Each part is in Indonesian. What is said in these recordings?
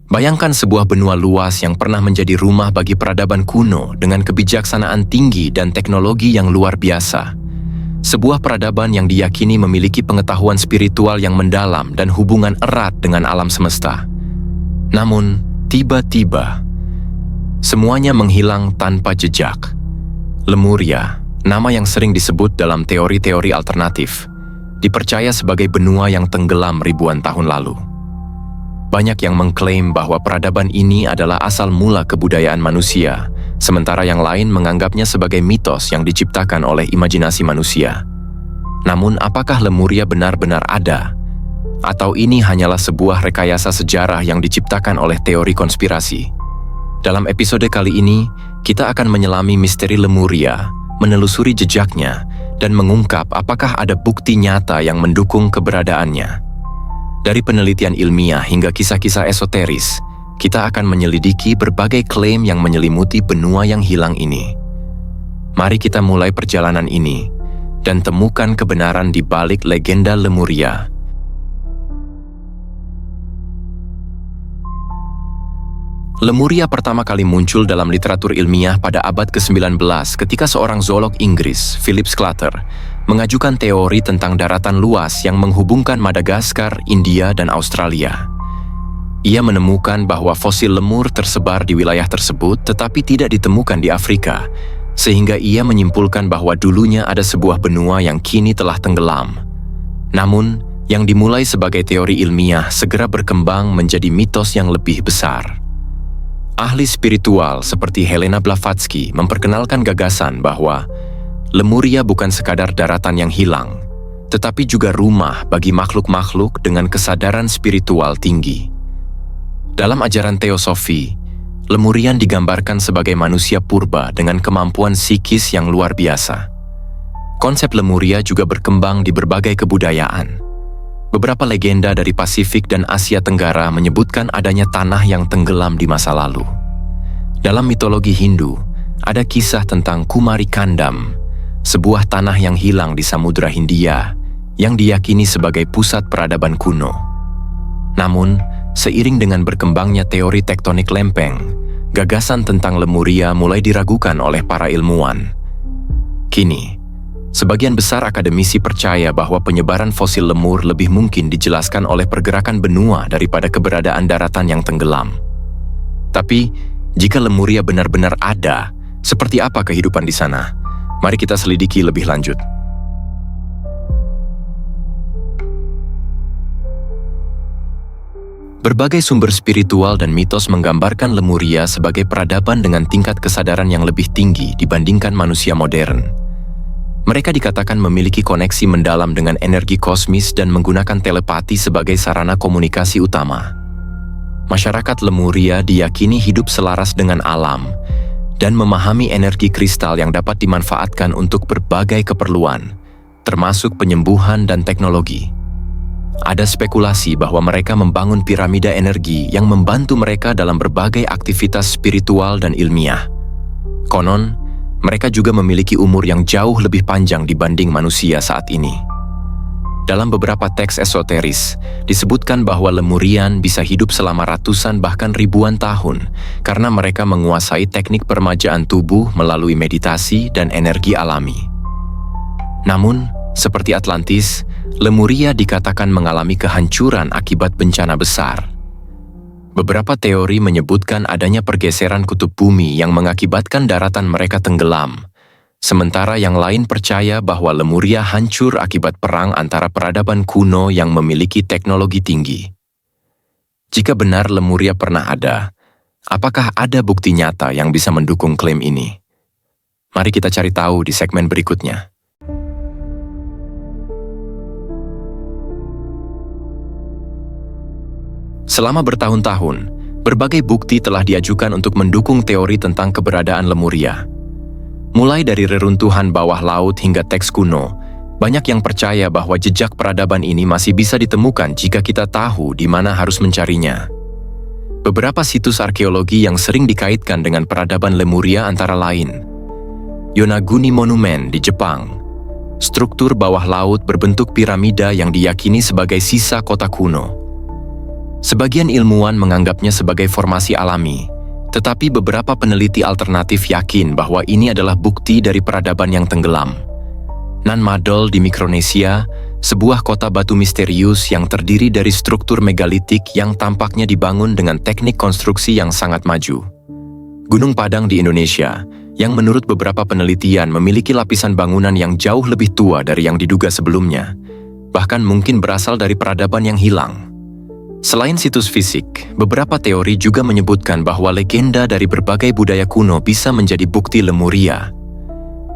Bayangkan sebuah benua luas yang pernah menjadi rumah bagi peradaban kuno dengan kebijaksanaan tinggi dan teknologi yang luar biasa. Sebuah peradaban yang diyakini memiliki pengetahuan spiritual yang mendalam dan hubungan erat dengan alam semesta. Namun, tiba-tiba, semuanya menghilang tanpa jejak. Lemuria, nama yang sering disebut dalam teori-teori alternatif, dipercaya sebagai benua yang tenggelam ribuan tahun lalu. Banyak yang mengklaim bahwa peradaban ini adalah asal mula kebudayaan manusia, sementara yang lain menganggapnya sebagai mitos yang diciptakan oleh imajinasi manusia. Namun, apakah Lemuria benar-benar ada? Atau ini hanyalah sebuah rekayasa sejarah yang diciptakan oleh teori konspirasi? Dalam episode kali ini, kita akan menyelami misteri Lemuria, menelusuri jejaknya, dan mengungkap apakah ada bukti nyata yang mendukung keberadaannya. Dari penelitian ilmiah hingga kisah-kisah esoteris, kita akan menyelidiki berbagai klaim yang menyelimuti benua yang hilang ini. Mari kita mulai perjalanan ini dan temukan kebenaran di balik legenda Lemuria. Lemuria pertama kali muncul dalam literatur ilmiah pada abad ke-19 ketika seorang zoolog Inggris, Philip Sclater, mengajukan teori tentang daratan luas yang menghubungkan Madagaskar, India, dan Australia. Ia menemukan bahwa fosil lemur tersebar di wilayah tersebut tetapi tidak ditemukan di Afrika, sehingga ia menyimpulkan bahwa dulunya ada sebuah benua yang kini telah tenggelam. Namun, yang dimulai sebagai teori ilmiah segera berkembang menjadi mitos yang lebih besar. Ahli spiritual seperti Helena Blavatsky memperkenalkan gagasan bahwa Lemuria bukan sekadar daratan yang hilang, tetapi juga rumah bagi makhluk-makhluk dengan kesadaran spiritual tinggi. Dalam ajaran teosofi, Lemurian digambarkan sebagai manusia purba dengan kemampuan psikis yang luar biasa. Konsep Lemuria juga berkembang di berbagai kebudayaan. Beberapa legenda dari Pasifik dan Asia Tenggara menyebutkan adanya tanah yang tenggelam di masa lalu. Dalam mitologi Hindu, ada kisah tentang Kumari Kandam, sebuah tanah yang hilang di Samudra Hindia yang diyakini sebagai pusat peradaban kuno. Namun, seiring dengan berkembangnya teori tektonik lempeng, gagasan tentang Lemuria mulai diragukan oleh para ilmuwan. Kini, sebagian besar akademisi percaya bahwa penyebaran fosil lemur lebih mungkin dijelaskan oleh pergerakan benua daripada keberadaan daratan yang tenggelam. Tapi, jika Lemuria benar-benar ada, seperti apa kehidupan di sana? Mari kita selidiki lebih lanjut. Berbagai sumber spiritual dan mitos menggambarkan Lemuria sebagai peradaban dengan tingkat kesadaran yang lebih tinggi dibandingkan manusia modern. Mereka dikatakan memiliki koneksi mendalam dengan energi kosmis dan menggunakan telepati sebagai sarana komunikasi utama. Masyarakat Lemuria diyakini hidup selaras dengan alam dan memahami energi kristal yang dapat dimanfaatkan untuk berbagai keperluan, termasuk penyembuhan dan teknologi. Ada spekulasi bahwa mereka membangun piramida energi yang membantu mereka dalam berbagai aktivitas spiritual dan ilmiah. Konon, mereka juga memiliki umur yang jauh lebih panjang dibanding manusia saat ini. Dalam beberapa teks esoteris, disebutkan bahwa Lemurian bisa hidup selama ratusan bahkan ribuan tahun karena mereka menguasai teknik permajaan tubuh melalui meditasi dan energi alami. Namun, seperti Atlantis, Lemuria dikatakan mengalami kehancuran akibat bencana besar. Beberapa teori menyebutkan adanya pergeseran kutub bumi yang mengakibatkan daratan mereka tenggelam, sementara yang lain percaya bahwa Lemuria hancur akibat perang antara peradaban kuno yang memiliki teknologi tinggi. Jika benar Lemuria pernah ada, apakah ada bukti nyata yang bisa mendukung klaim ini? Mari kita cari tahu di segmen berikutnya. Selama bertahun-tahun, berbagai bukti telah diajukan untuk mendukung teori tentang keberadaan Lemuria. Mulai dari reruntuhan bawah laut hingga teks kuno, banyak yang percaya bahwa jejak peradaban ini masih bisa ditemukan jika kita tahu di mana harus mencarinya. Beberapa situs arkeologi yang sering dikaitkan dengan peradaban Lemuria antara lain Yonaguni Monument di Jepang, struktur bawah laut berbentuk piramida yang diyakini sebagai sisa kota kuno. Sebagian ilmuwan menganggapnya sebagai formasi alami, tetapi beberapa peneliti alternatif yakin bahwa ini adalah bukti dari peradaban yang tenggelam. Nan Madol di Mikronesia, sebuah kota batu misterius yang terdiri dari struktur megalitik yang tampaknya dibangun dengan teknik konstruksi yang sangat maju. Gunung Padang di Indonesia, yang menurut beberapa penelitian memiliki lapisan bangunan yang jauh lebih tua dari yang diduga sebelumnya, bahkan mungkin berasal dari peradaban yang hilang. Selain situs fisik, beberapa teori juga menyebutkan bahwa legenda dari berbagai budaya kuno bisa menjadi bukti Lemuria.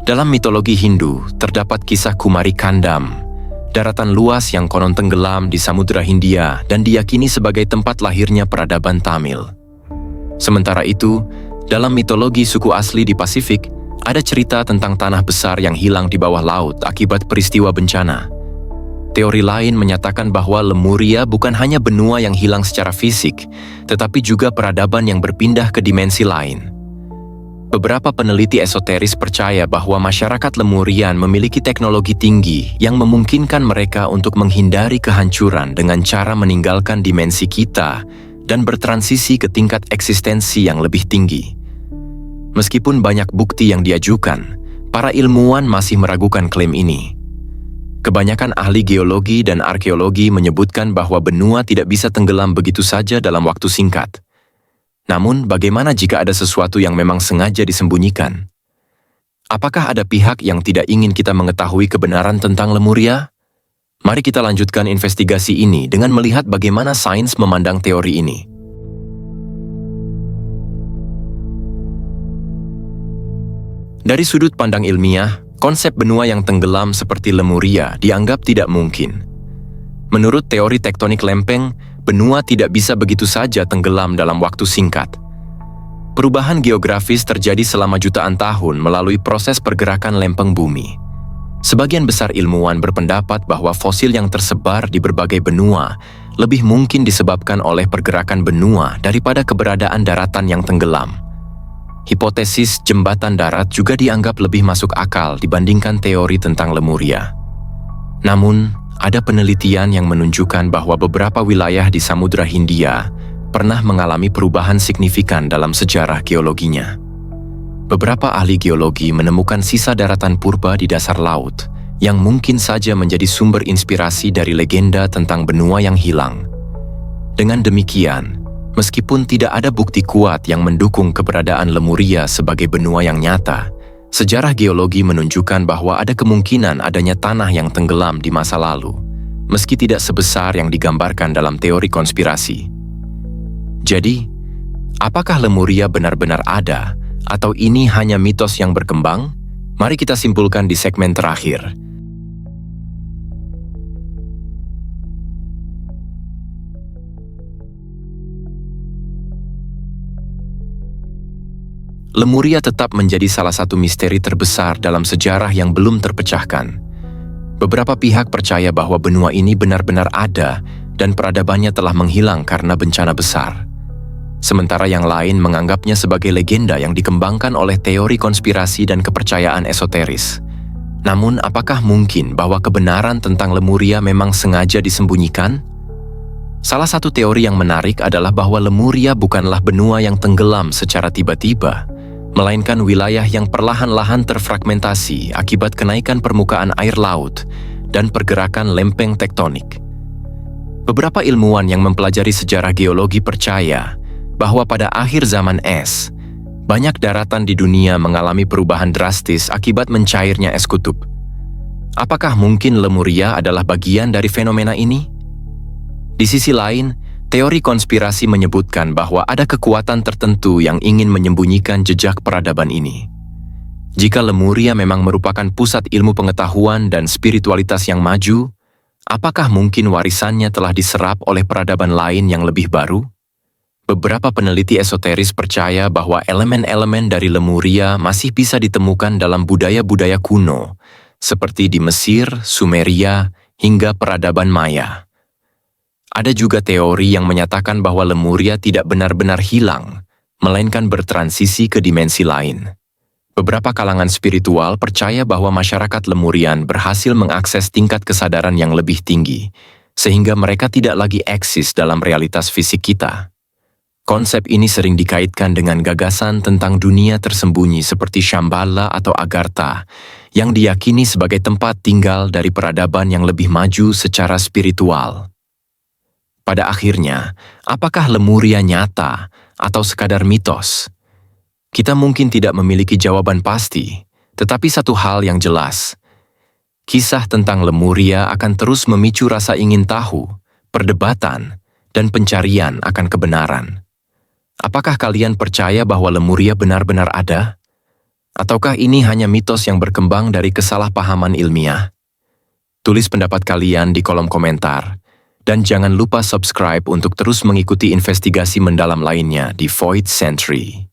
Dalam mitologi Hindu, terdapat kisah Kumari Kandam, daratan luas yang konon tenggelam di Samudra Hindia dan diyakini sebagai tempat lahirnya peradaban Tamil. Sementara itu, dalam mitologi suku asli di Pasifik, ada cerita tentang tanah besar yang hilang di bawah laut akibat peristiwa bencana. Teori lain menyatakan bahwa Lemuria bukan hanya benua yang hilang secara fisik, tetapi juga peradaban yang berpindah ke dimensi lain. Beberapa peneliti esoteris percaya bahwa masyarakat Lemurian memiliki teknologi tinggi yang memungkinkan mereka untuk menghindari kehancuran dengan cara meninggalkan dimensi kita dan bertransisi ke tingkat eksistensi yang lebih tinggi. Meskipun banyak bukti yang diajukan, para ilmuwan masih meragukan klaim ini. Kebanyakan ahli geologi dan arkeologi menyebutkan bahwa benua tidak bisa tenggelam begitu saja dalam waktu singkat. Namun, bagaimana jika ada sesuatu yang memang sengaja disembunyikan? Apakah ada pihak yang tidak ingin kita mengetahui kebenaran tentang Lemuria? Mari kita lanjutkan investigasi ini dengan melihat bagaimana sains memandang teori ini. Dari sudut pandang ilmiah, konsep benua yang tenggelam seperti Lemuria dianggap tidak mungkin. Menurut teori tektonik lempeng, benua tidak bisa begitu saja tenggelam dalam waktu singkat. Perubahan geografis terjadi selama jutaan tahun melalui proses pergerakan lempeng bumi. Sebagian besar ilmuwan berpendapat bahwa fosil yang tersebar di berbagai benua lebih mungkin disebabkan oleh pergerakan benua daripada keberadaan daratan yang tenggelam. Hipotesis jembatan darat juga dianggap lebih masuk akal dibandingkan teori tentang Lemuria. Namun, ada penelitian yang menunjukkan bahwa beberapa wilayah di Samudra Hindia pernah mengalami perubahan signifikan dalam sejarah geologinya. Beberapa ahli geologi menemukan sisa daratan purba di dasar laut yang mungkin saja menjadi sumber inspirasi dari legenda tentang benua yang hilang. Dengan demikian, meskipun tidak ada bukti kuat yang mendukung keberadaan Lemuria sebagai benua yang nyata, sejarah geologi menunjukkan bahwa ada kemungkinan adanya tanah yang tenggelam di masa lalu, meski tidak sebesar yang digambarkan dalam teori konspirasi. Jadi, apakah Lemuria benar-benar ada, atau ini hanya mitos yang berkembang? Mari kita simpulkan di segmen terakhir. Lemuria tetap menjadi salah satu misteri terbesar dalam sejarah yang belum terpecahkan. Beberapa pihak percaya bahwa benua ini benar-benar ada dan peradabannya telah menghilang karena bencana besar. Sementara yang lain menganggapnya sebagai legenda yang dikembangkan oleh teori konspirasi dan kepercayaan esoteris. Namun, apakah mungkin bahwa kebenaran tentang Lemuria memang sengaja disembunyikan? Salah satu teori yang menarik adalah bahwa Lemuria bukanlah benua yang tenggelam secara tiba-tiba, melainkan wilayah yang perlahan-lahan terfragmentasi akibat kenaikan permukaan air laut dan pergerakan lempeng tektonik. Beberapa ilmuwan yang mempelajari sejarah geologi percaya bahwa pada akhir zaman es, banyak daratan di dunia mengalami perubahan drastis akibat mencairnya es kutub. Apakah mungkin Lemuria adalah bagian dari fenomena ini? Di sisi lain, teori konspirasi menyebutkan bahwa ada kekuatan tertentu yang ingin menyembunyikan jejak peradaban ini. Jika Lemuria memang merupakan pusat ilmu pengetahuan dan spiritualitas yang maju, apakah mungkin warisannya telah diserap oleh peradaban lain yang lebih baru? Beberapa peneliti esoteris percaya bahwa elemen-elemen dari Lemuria masih bisa ditemukan dalam budaya-budaya kuno, seperti di Mesir, Sumeria, hingga peradaban Maya. Ada juga teori yang menyatakan bahwa Lemuria tidak benar-benar hilang, melainkan bertransisi ke dimensi lain. Beberapa kalangan spiritual percaya bahwa masyarakat Lemurian berhasil mengakses tingkat kesadaran yang lebih tinggi, sehingga mereka tidak lagi eksis dalam realitas fisik kita. Konsep ini sering dikaitkan dengan gagasan tentang dunia tersembunyi seperti Shambhala atau Agartha, yang diyakini sebagai tempat tinggal dari peradaban yang lebih maju secara spiritual. Pada akhirnya, apakah Lemuria nyata atau sekadar mitos? Kita mungkin tidak memiliki jawaban pasti, tetapi satu hal yang jelas, kisah tentang Lemuria akan terus memicu rasa ingin tahu, perdebatan, dan pencarian akan kebenaran. Apakah kalian percaya bahwa Lemuria benar-benar ada? Ataukah ini hanya mitos yang berkembang dari kesalahpahaman ilmiah? Tulis pendapat kalian di kolom komentar, dan jangan lupa subscribe untuk terus mengikuti investigasi mendalam lainnya di Void Century.